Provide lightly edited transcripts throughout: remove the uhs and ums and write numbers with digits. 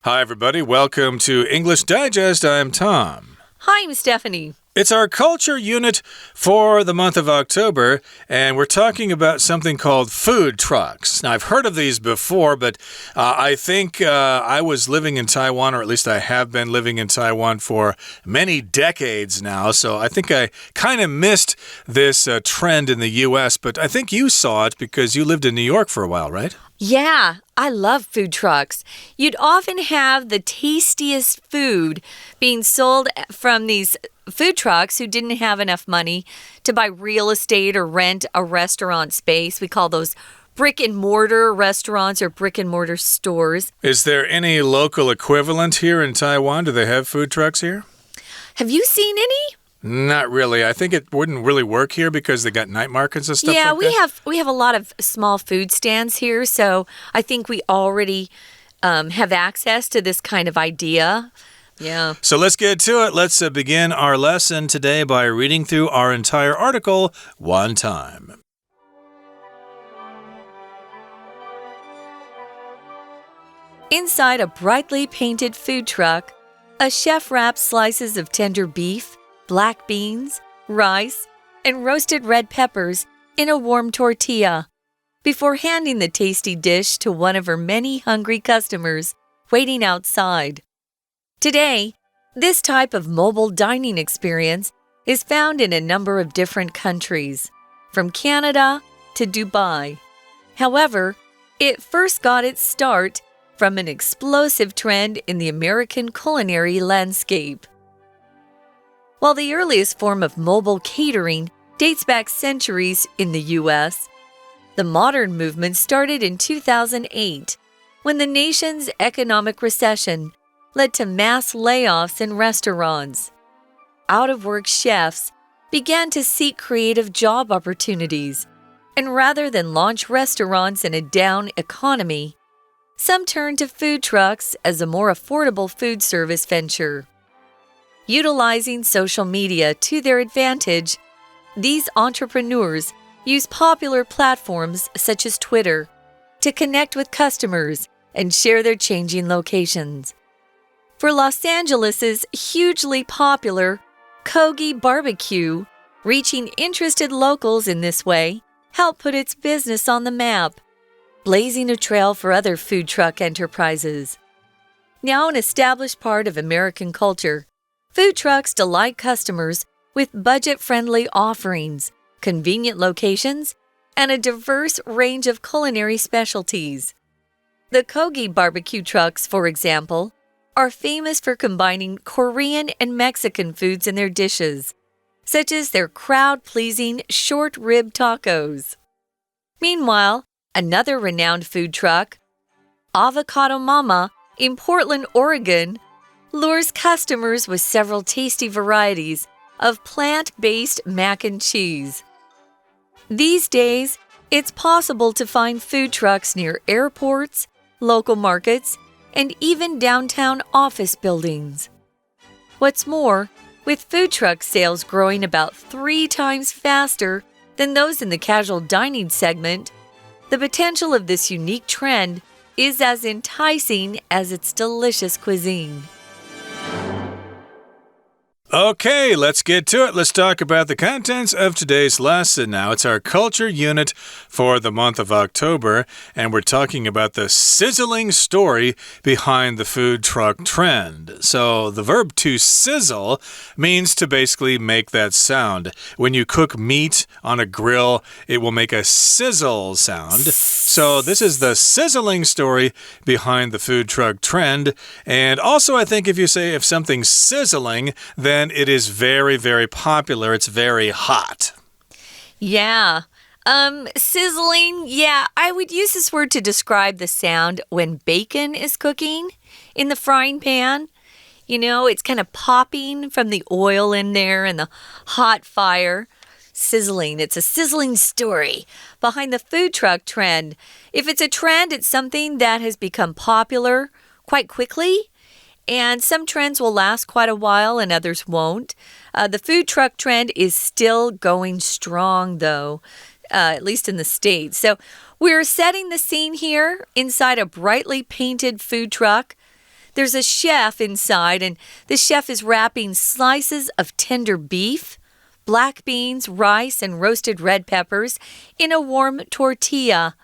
Hi, everybody. Welcome to English Digest. I'm Tom. Hi, I'm Stephanie. It's our culture unit for the month of October, and we're talking about something called food trucks. Now, I've heard of these before, but I think I was living in Taiwan, or at least I have been living in Taiwan for many decades now, so I think I kind of missed this trend in the U.S., but I think you saw it because you lived in New York for a while, right? Yeah, I love food trucks. You'd often have the tastiest food being sold from these food trucks who didn't have enough money to buy real estate or rent a restaurant space. We call those brick and mortar restaurants or brick and mortar stores. Is there any local equivalent here in Taiwan? Do they have food trucks here? Have you seen any? Not really. I think it wouldn't really work here because they got night markets and stuff like that. Yeah, we have a lot of small food stands here, so I think we already have access to this kind of idea. Yeah. So let's get to it. Let's begin our lesson today by reading through our entire article one time. Inside a brightly painted food truck, a chef wraps slices of tender beef, black beans, rice, and roasted red peppers in a warm tortilla before handing the tasty dish to one of her many hungry customers waiting outside. Today, this type of mobile dining experience is found in a number of different countries, from Canada to Dubai. However, it first got its start from an explosive trend in the American culinary landscape. While the earliest form of mobile catering dates back centuries in the U.S., the modern movement started in 2008 when the nation's economic recession led to mass layoffs in restaurants. Out-of-work chefs began to seek creative job opportunities, and rather than launch restaurants in a down economy, some turned to food trucks as a more affordable food service venture. Utilizing social media to their advantage, these entrepreneurs use popular platforms such as Twitter to connect with customers and share their changing locations. For Los Angeles' hugely popular Kogi Barbecue, reaching interested locals in this way helped put its business on the map, blazing a trail for other food truck enterprises. Now an established part of American culture, food trucks delight customers with budget-friendly offerings, convenient locations, and a diverse range of culinary specialties. The Kogi barbecue trucks, for example, are famous for combining Korean and Mexican foods in their dishes, such as their crowd-pleasing short rib tacos. Meanwhile, another renowned food truck, Avocado Mama in Portland, Oregon, lures customers with several tasty varieties of plant-based mac and cheese. These days, it's possible to find food trucks near airports, local markets, and even downtown office buildings. What's more, with food truck sales growing about 3 times faster than those in the casual dining segment, the potential of this unique trend is as enticing as its delicious cuisine. Okay, let's get to it. Let's talk about the contents of today's lesson now. It's our culture unit for the month of October, and we're talking about the sizzling story behind the food truck trend. So the verb to sizzle means to basically make that sound. When you cook meat on a grill, it will make a sizzle sound. So this is the sizzling story behind the food truck trend. And also, I think if something's sizzling, then it is very, very popular. It's very hot. Yeah. Sizzling, yeah, I would use this word to describe the sound when bacon is cooking in the frying pan. You know, it's kind of popping from the oil in there and the hot fire. Sizzling. It's a sizzling story behind the food truck trend. If it's a trend, it's something that has become popular quite quickly. And some trends will last quite a while and others won't. The food truck trend is still going strong, though, at least in the States. So we're setting the scene here inside a brightly painted food truck. there's a chef inside, and the chef is wrapping slices of tender beef, black beans, rice, and roasted red peppers in a warm tortilla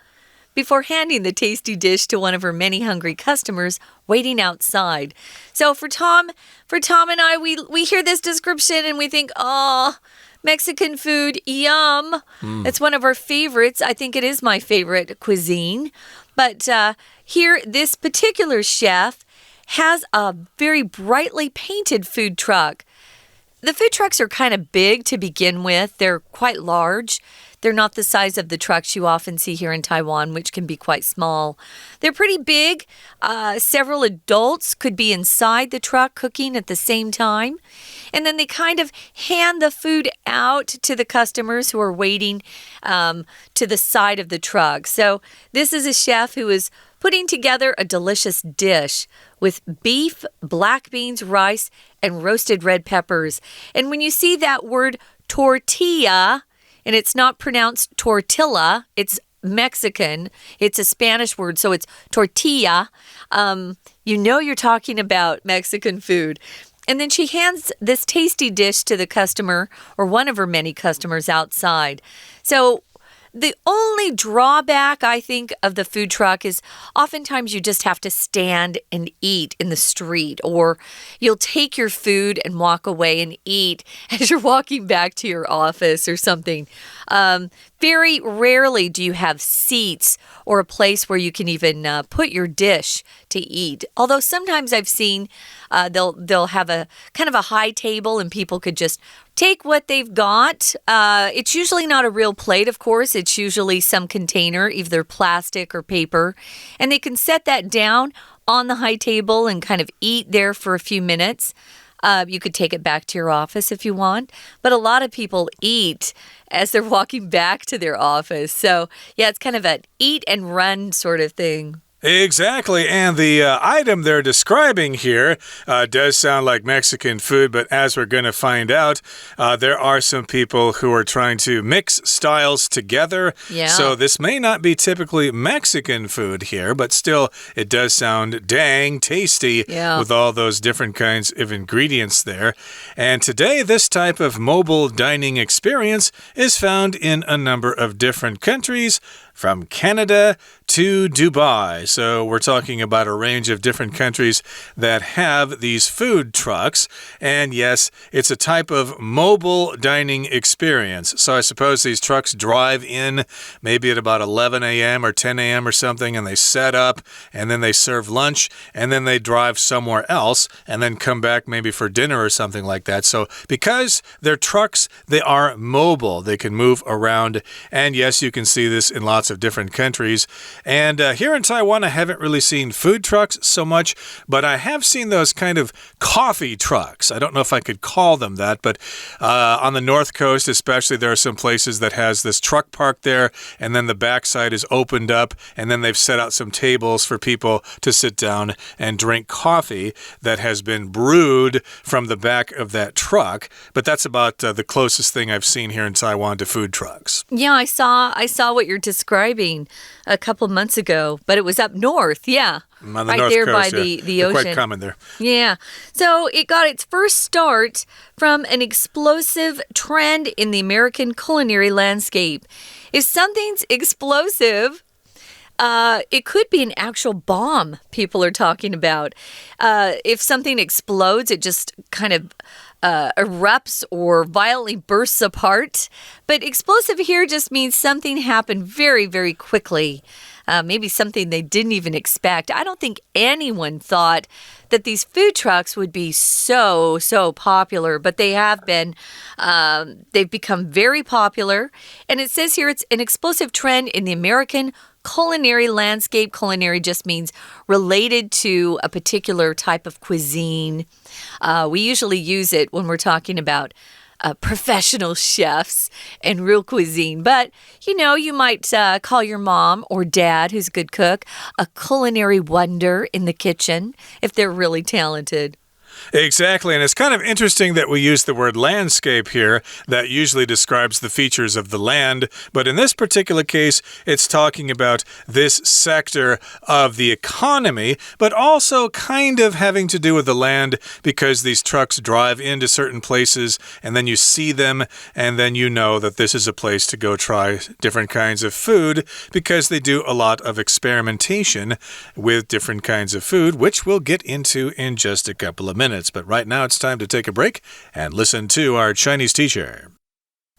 before handing the tasty dish to one of her many hungry customers waiting outside. So for Tom and I, we hear this description and we think, oh, Mexican food, yum. It's one of our favorites. I think it is my favorite cuisine. But here, this particular chef has a very brightly painted food truck. The food trucks are kind of big to begin with. They're quite large. They're not the size of the trucks you often see here in Taiwan, which can be quite small. They're pretty big. Several adults could be inside the truck cooking at the same time. And then they kind of hand the food out to the customers who are waiting to the side of the truck. So this is a chef who is putting together a delicious dish with beef, black beans, rice, and roasted red peppers. And when you see that word tortilla, and it's not pronounced tortilla, it's Mexican. It's a Spanish word, so it's tortilla. You know you're talking about Mexican food. And then she hands this tasty dish to the customer, or one of her many customers outside. So the only drawback, I think, of the food truck is oftentimes you just have to stand and eat in the street, or you'll take your food and walk away and eat as you're walking back to your office or something. Very rarely do you have seats or a place where you can even put your dish to eat. Although sometimes I've seen they'll have a kind of a high table and people could just take what they've got. It's usually not a real plate, of course. It's usually some container, either plastic or paper. And they can set that down on the high table and kind of eat there for a few minutes. You could take it back to your office if you want. But a lot of people eat as they're walking back to their office. So, yeah, it's kind of an eat and run sort of thing. Exactly, and the item they're describing here does sound like Mexican food, but as we're going to find out, there are some people who are trying to mix styles together. Yeah. So this may not be typically Mexican food here, but still it does sound dang tasty with all those different kinds of ingredients there. And today, this type of mobile dining experience is found in a number of different countries, from Canada to Dubai. So we're talking about a range of different countries that have these food trucks. And yes, it's a type of mobile dining experience. So I suppose these trucks drive in maybe at about 11 a.m. or 10 a.m. or something, and they set up, and then they serve lunch, and then they drive somewhere else, and then come back maybe for dinner or something like that. So because they're trucks, they are mobile. They can move around. And yes, you can see this in lots of different countries. And here in Taiwan, I haven't really seen food trucks so much, but I have seen those kind of coffee trucks. I don't know if I could call them that, but on the North Coast especially, there are some places that has this truck parked there, and then the backside is opened up, and then they've set out some tables for people to sit down and drink coffee that has been brewed from the back of that truck. But that's about the closest thing I've seen here in Taiwan to food trucks. Yeah, I saw what you're describing a couple months ago, but it was up north, yeah. On the right North there Coast, by the They're ocean. quite common there. Yeah. So it got its first start from an explosive trend in the American culinary landscape. If something's explosive, it could be an actual bomb people are talking about. If something explodes, it just kind of erupts or violently bursts apart. But explosive here just means something happened very, very quickly. Maybe something they didn't even expect. I don't think anyone thought that these food trucks would be so popular, but they have been. They've become very popular. And it says here it's an explosive trend in the American culinary landscape. Culinary just means related to a particular type of cuisine. We usually use it when we're talking about professional chefs and real cuisine. But, you know, you might call your mom or dad, who's a good cook, a culinary wonder in the kitchen if they're really talented. Exactly, and it's kind of interesting that we use the word landscape here. That usually describes the features of the land, but in this particular case, it's talking about this sector of the economy, but also kind of having to do with the land because these trucks drive into certain places, and then you see them, and then you know that this is a place to go try different kinds of food because they do a lot of experimentation with different kinds of food, which we'll get into in just a couple of minutes. But right now it's time to take a break and listen to our Chinese teacher.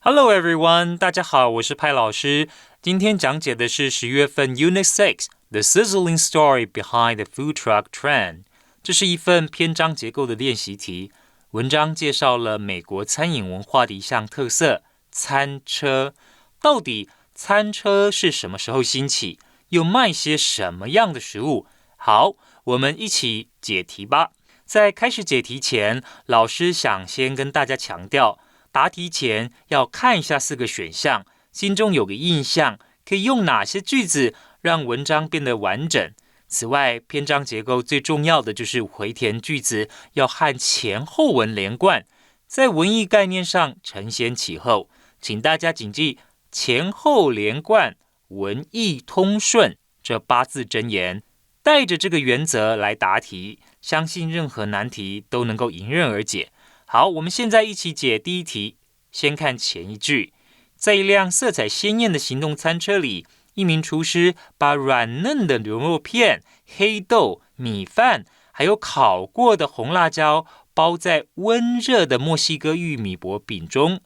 Hello everyone, 大家好，我是派老师。今天讲解的是10月份 Unit6 The Sizzling Story Behind the Food Truck Trend。这是一份篇章结构的练习题，文章介绍了美国餐饮文化的一项特色——餐车。到底餐车是什么时候兴起？又卖些什么样的食物？好，我们一起解题吧。在开始解题前，老师想先跟大家强调，答题前要看一下4个选项，心中有个印象，可以用哪些句子让文章变得完整。此外，篇章结构最重要的就是回填句子要和前后文连贯，在文意概念上承先启后，请大家谨记前后连贯、文意通顺这8字真言，带着这个原则来答题，相信任何难题都能够迎刃而解。好，我们现在一起解第一题。先看前一句，在一辆色彩鲜艳的行动餐车里，一名厨师把软嫩的牛肉片、黑豆、米饭，还有烤过的红辣椒包在温热的墨西哥玉米薄饼中。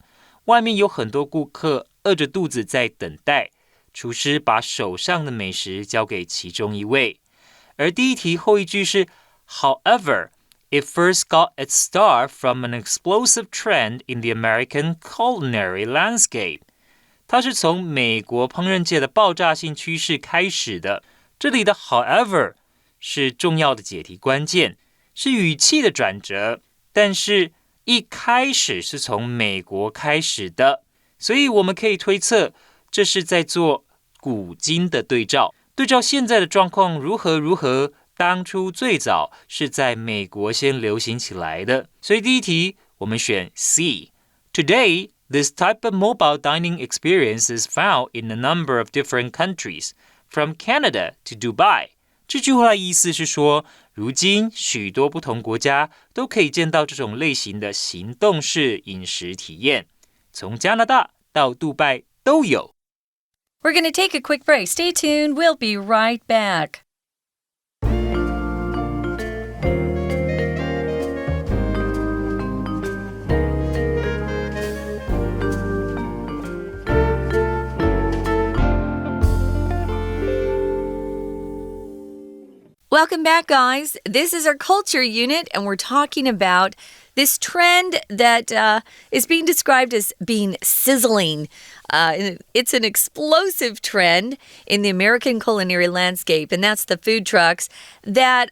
外面有很多顾客饿着肚子在等待，厨师把手上的美食交给其中一位。而第一题后一句是 However, it first got its start from an explosive trend in the American culinary landscape. 它是从美国烹饪界的爆炸性趋势开始的。这里的 however 是重要的解题关键，是语气的转折，但是一开始是从美国开始的，所以我们可以推测这是在做古今的对照，对照现在的状况如何，当初最早是在美国先流行起来的。所以第一题我们选 C. Today, this type of mobile dining experience is found in a number of different countries, from Canada to Dubai. 这句话的意思是说，如今许多不同国家都可以见到这种类型的行动式饮食体验，从加拿大到杜拜都有。We're going to take a quick break. Stay tuned. We'll be right back. Welcome back, guys. This is our culture unit, and we're talking about this trend that is being described as being sizzling. It's an explosive trend in the American culinary landscape, and that's the food trucks that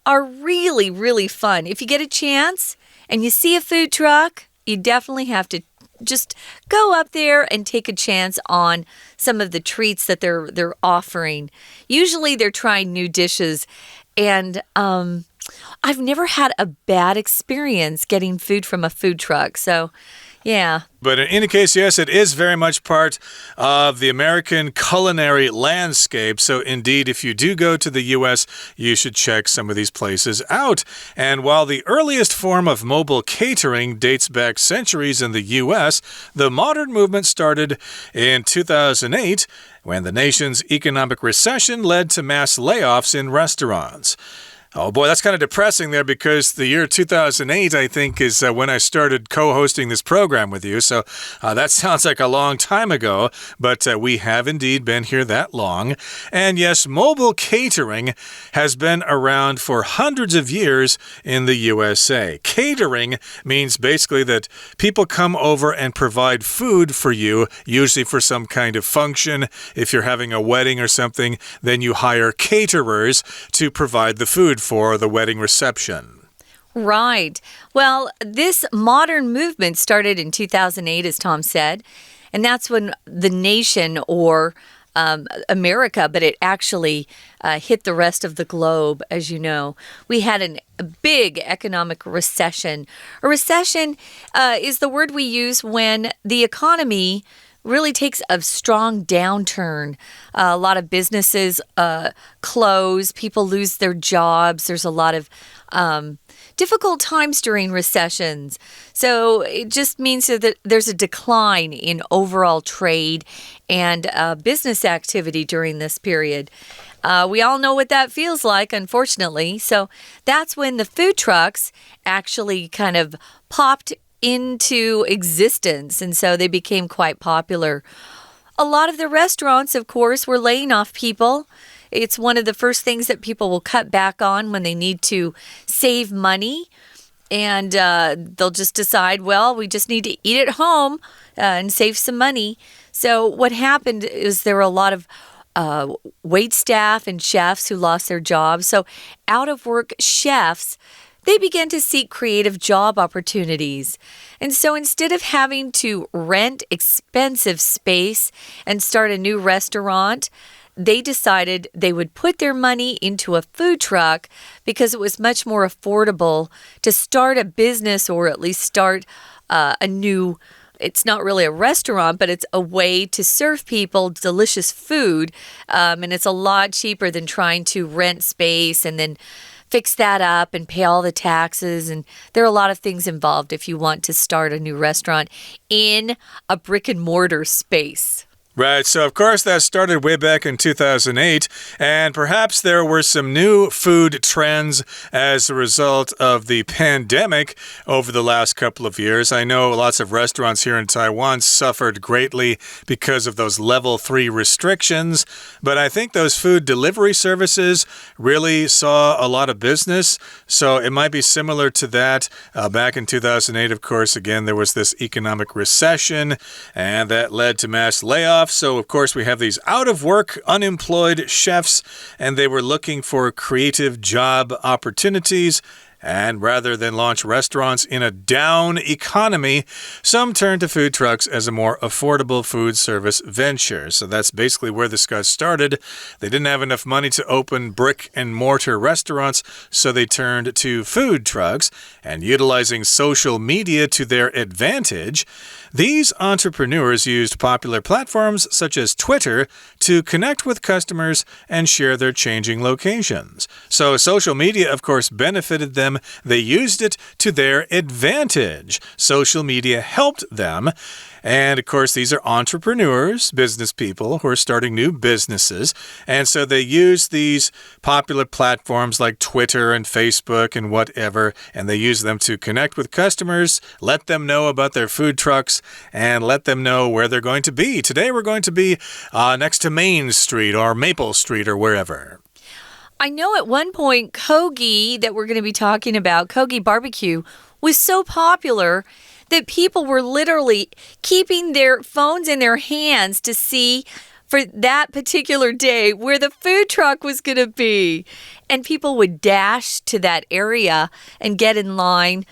are really, really fun. If you get a chance and you see a food truck, you definitely have to just go up there and take a chance on some of the treats that they're offering. Usually they're trying new dishes, and I've never had a bad experience getting food from a food truck. So, yeah. But in any case, yes, it is very much part of the American culinary landscape. So indeed, if you do go to the U.S., you should check some of these places out. And while the earliest form of mobile catering dates back centuries in the U.S., the modern movement started in 2008 when the nation's economic recession led to mass layoffs in restaurants. Oh boy, that's kind of depressing there because the year 2008, I think, is when I started co-hosting this program with you. So that sounds like a long time ago, but we have indeed been here that long. And yes, mobile catering has been around for hundreds of years in the USA. Catering means basically that people come over and provide food for you, usually for some kind of function. If you're having a wedding or something, then you hire caterers to provide the food for the wedding reception. Right. Well, this modern movement started in 2008, as Tom said, and that's when the nation or America, but it actually hit the rest of the globe, as you know. We had a big economic recession. A recession is the word we use when the economy really takes a strong downturn. A lot of businesses close, people lose their jobs. There's a lot of difficult times during recessions. So it just means that there's a decline in overall trade and business activity during this period. We all know what that feels like, unfortunately. So that's when the food trucks actually kind of popped into existence, and so they became quite popular. A lot of the restaurants, of course, were laying off people. It's one of the first things that people will cut back on when they need to save money. And they'll just decide, well, we just need to eat at home and save some money. So what happened is there were a lot of wait staff and chefs who lost their jobs. So out-of-work chefs, they began to seek creative job opportunities. And so instead of having to rent expensive space and start a new restaurant, they decided they would put their money into a food truck because it was much more affordable to start a business, or at least start a new, it's not really a restaurant, but it's a way to serve people delicious food. And it's a lot cheaper than trying to rent space and then fix that up and pay all the taxes. And there are a lot of things involved if you want to start a new restaurant in a brick and mortar space. Right, so of course that started way back in 2008, and perhaps there were some new food trends as a result of the pandemic over the last couple of years. I know lots of restaurants here in Taiwan suffered greatly because of those level 3 restrictions, but I think those food delivery services really saw a lot of business, so it might be similar to that. Back in 2008, of course, again, there was this economic recession, and that led to mass layoffs. So, of course, we have these out-of-work, unemployed chefs, and they were looking for creative job opportunities. And rather than launch restaurants in a down economy, some turned to food trucks as a more affordable food service venture. So that's basically where this got started. They didn't have enough money to open brick and mortar restaurants, so they turned to food trucks. And utilizing social media to their advantage, these entrepreneurs used popular platforms such as Twitter to connect with customers and share their changing locations. So social media, of course, benefited them. They used it to their advantage. Social media helped them. And, of course, these are entrepreneurs, business people who are starting new businesses. And so they use these popular platforms like Twitter and Facebook and whatever, and they use them to connect with customers, let them know about their food trucks, and let them know where they're going to be. Today we're going to be next to Main Street or Maple Street or wherever. I know at one point, Kogi, that we're going to be talking about, Kogi barbecue, was so popular that people were literally keeping their phones in their hands to see for that particular day where the food truck was going to be. And people would dash to that area and get in line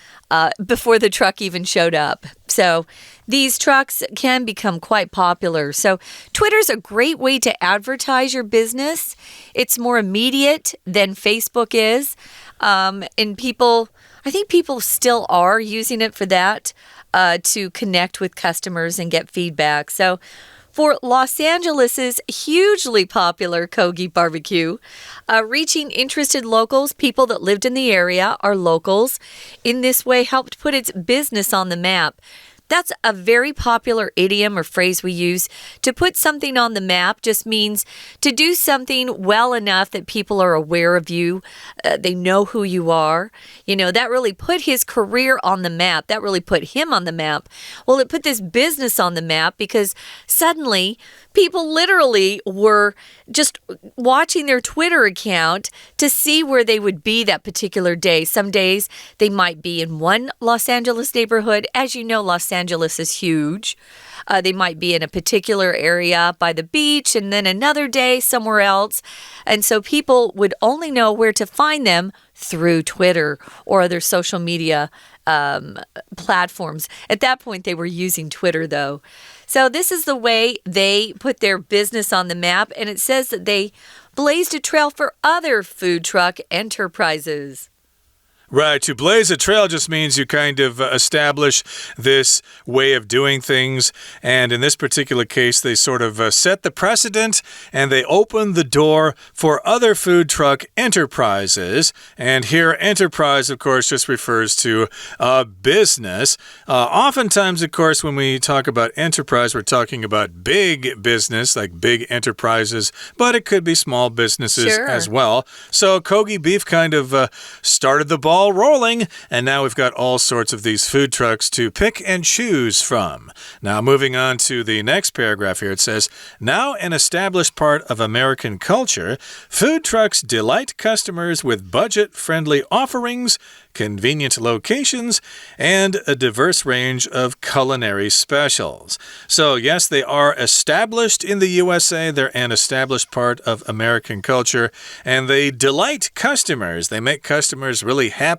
before the truck even showed up. So these trucks can become quite popular. So Twitter's a great way to advertise your business. It's more immediate than Facebook is. And I think people still are using it for that, to connect with customers and get feedback. So for Los Angeles' hugely popular Kogi barbecue, reaching interested locals, people that lived in the area are locals, in this way helped put its business on the map. That's a very popular idiom or phrase we use. To put something on the map just means to do something well enough that people are aware of you. They know who you are. You know, that really put his career on the map. That really put him on the map. Well, it put this business on the map because suddenly people literally were just watching their Twitter account to see where they would be that particular day. Some days they might be in one Los Angeles neighborhood. As you know, Los Angeles is huge. They might be in a particular area by the beach and then another day somewhere else. And so people would only know where to find them through Twitter or other social media platforms. At that point, they were using Twitter, though. So this is the way they put their business on the map, and it says that they blazed a trail for other food truck enterprises. Right. To blaze a trail just means you kind of establish this way of doing things. And in this particular case, they sort of set the precedent and they open the door for other food truck enterprises. And here, enterprise, of course, just refers to a business. Oftentimes, of course, when we talk about enterprise, we're talking about big business, like big enterprises, but it could be small businesses as well. So Kogi Beef kind of started the ball rolling, and now we've got all sorts of these food trucks to pick and choose from. Now, moving on to the next paragraph here, it says, now an established part of American culture, food trucks delight customers with budget-friendly offerings, convenient locations, and a diverse range of culinary specials. So, yes, they are established in the USA. They're an established part of American culture, and they delight customers. They make customers really happy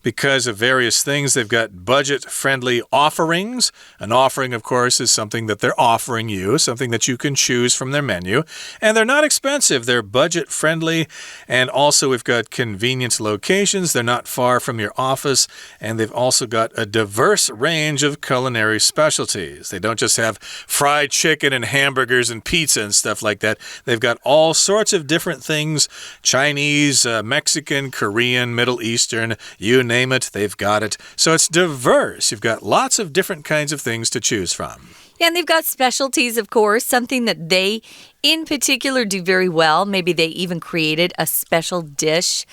because of various things. They've got budget-friendly offerings. An offering, of course, is something that they're offering you, something that you can choose from their menu. And they're not expensive. They're budget-friendly. And also, we've got convenient locations. They're not far from your office, and they've also got a diverse range of culinary specialties. They don't just have fried chicken and hamburgers and pizza and stuff like that. They've got all sorts of different things, Chinese, Mexican, Korean, Middle Eastern, you name it, they've got it. So it's diverse. You've got lots of different kinds of things to choose from. Yeah, and they've got specialties, of course, something that they in particular do very well. Maybe they even created a special dish.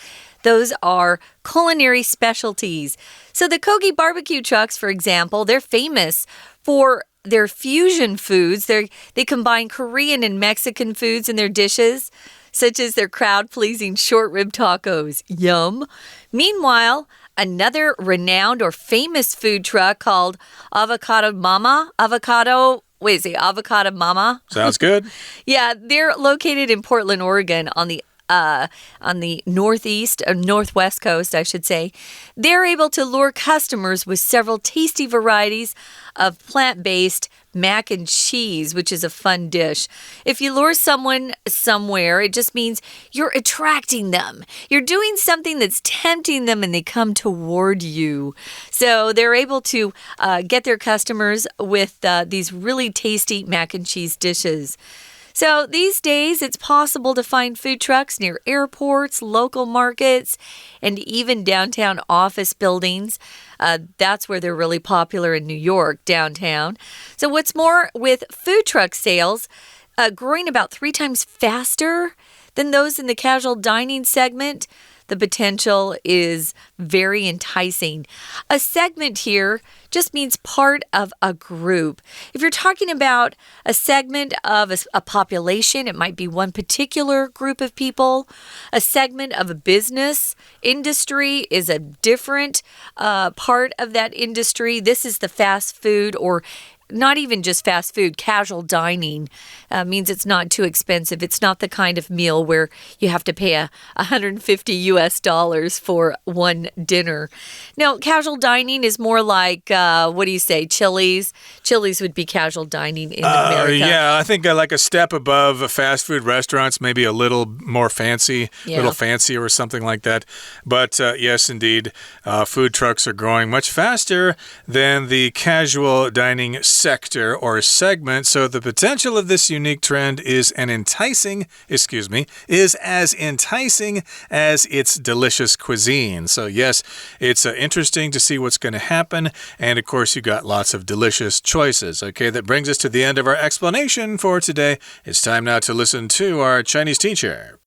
Those are culinary specialties. So the Kogi barbecue trucks, for example, they're famous for their fusion foods. They combine Korean and Mexican foods in their dishes, such as their crowd-pleasing short rib tacos. Yum! Meanwhile, another renowned or famous food truck called Avocado Mama. Avocado Mama? Sounds good. Yeah, they're located in Portland, Oregon on the northwest coast, I should say. They're able to lure customers with several tasty varieties of plant-based mac and cheese, which is a fun dish. If you lure someone somewhere, it just means you're attracting them. You're doing something that's tempting them and they come toward you. So they're able to get their customers with these really tasty mac and cheese dishes. So these days, it's possible to find food trucks near airports, local markets, and even downtown office buildings. That's where they're really popular in New York, downtown. So what's more, with food truck sales growing about 3 times faster than those in the casual dining segment, the potential is very enticing. A segment here just means part of a group. If you're talking about a segment of a population, it might be one particular group of people. A segment of a business industry is a different part of that industry. This is the fast food, or not even just fast food, casual dining means it's not too expensive. It's not the kind of meal where you have to pay $150 for one dinner. Now, casual dining is more like, what do you say, Chili's? Chili's would be casual dining in America. Yeah, I think like a step above fast food restaurants, maybe a little more fancy, little fancier or something like that. But yes, indeed, food trucks are growing much faster than the casual dining sector or segment. So the potential of this unique trend is as enticing as its delicious cuisine. So yes, it's interesting to see what's going to happen. And of course, you got lots of delicious choices. Okay, that brings us to the end of our explanation for today. It's time now to listen to our Chinese teacher.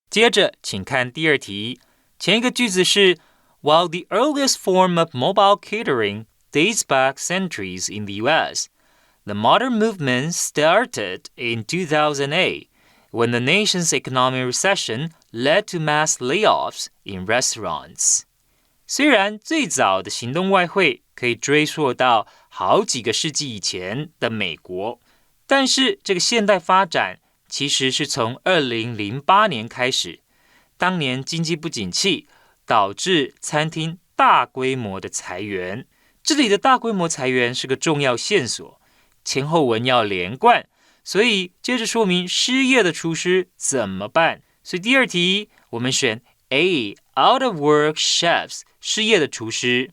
接着，请看第二题。前一个句子是 While the earliest form of mobile catering dates back centuries in the U.S., the modern movement started in 2008 when the nation's economic recession led to mass layoffs in restaurants. 虽然最早的行动外汇可以追溯到好几个世纪以前的美国，但是这个现代发展其实是从2008年开始。当年经济不景气，导致餐厅大规模的裁员。这里的大规模裁员是个重要线索，前后文要连贯，所以接着说明失业的厨师怎么办。所以第二题我们选 A Out of work chefs 失业的厨师。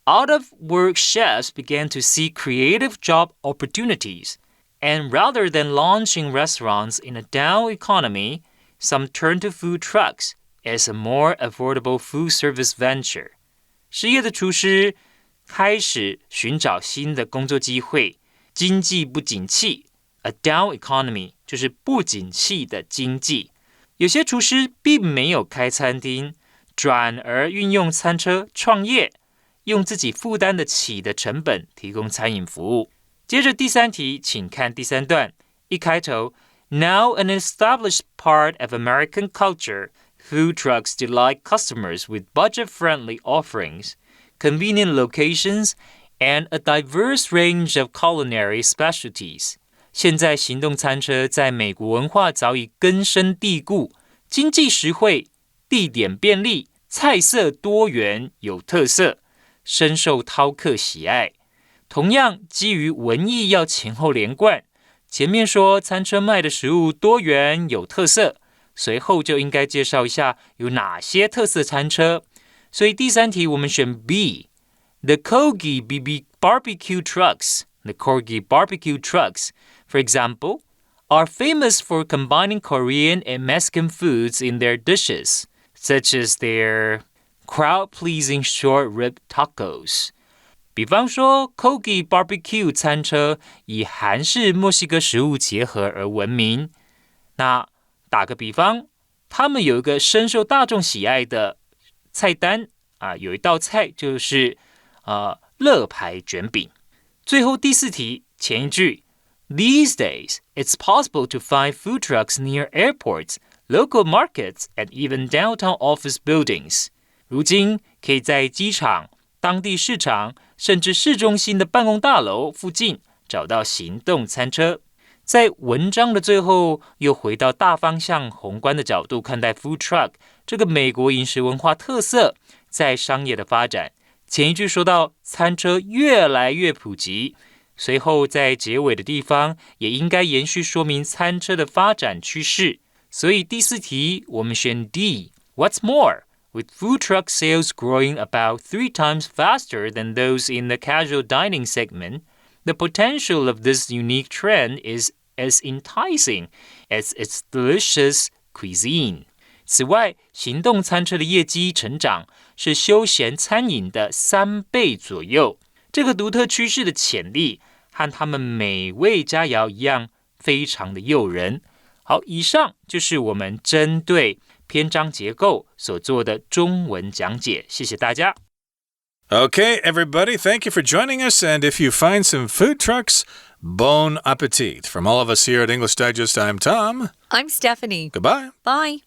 Out of work chefs began to see creative job opportunities, and rather than launching restaurants in a down economy, some turned to food trucks as a more affordable food service venture. 失业的厨师开始寻找新的工作机会，经济不景气 A down economy 就是不景气的经济。有些厨师并没有开餐厅，转而运用餐车创业，用自己负担得起的成本提供餐饮服务。接着第三题，请看第三段，一开头 Now an established part of American culture, food trucks delight customers with budget-friendly offerings, convenient locations, and a diverse range of culinary specialties. 现在行动餐车在美国文化早已根深蒂固，经济实惠，地点便利，菜色多元有特色，深受饕客喜爱。同样，基于文意要前后连贯，前面说餐车卖的食物多元有特色，随后就应该介绍一下有哪些特色餐车。所以第三题我们选 B The Corgi barbecue trucks. The Corgi barbecue trucks, for example, are famous for combining Korean and Mexican foods in their dishes, such as their crowd-pleasing short rib tacos. 比方说 Corgi barbecue 餐车以韩式墨西哥食物结合而闻名。那打个比方，他们有一个深受大众喜爱的菜单有一道菜就是乐牌卷饼。最后第四题，前一句 These days, it's possible to find food trucks near airports, local markets, and even downtown office buildings. 如今可以在机场、当地市场，甚至市中心的办公大楼附近找到行动餐车。在文章的最后，又回到大方向宏观的角度看待 food truck 这个美国饮食文化特色在商业的发展。前一句说到餐车越来越普及，随后在结尾的地方也应该延续说明餐车的发展趋势。所以第四题我们选 D What's more, with food truck sales growing about 3 times faster than those in the casual dining segment, the potential of this unique trend is as enticing as its delicious cuisine. 此外，行动餐车的业绩成长是休闲餐饮的3倍左右。这个独特趋势的潜力和他们美味佳肴一样，非常的诱人。好，以上就是我们针对篇章结构所做的中文讲解，谢谢大家。Okay, everybody, thank you for joining us. And if you find some food trucks, bon appetit. From all of us here at English Digest, I'm Tom. I'm Stephanie. Goodbye. Bye.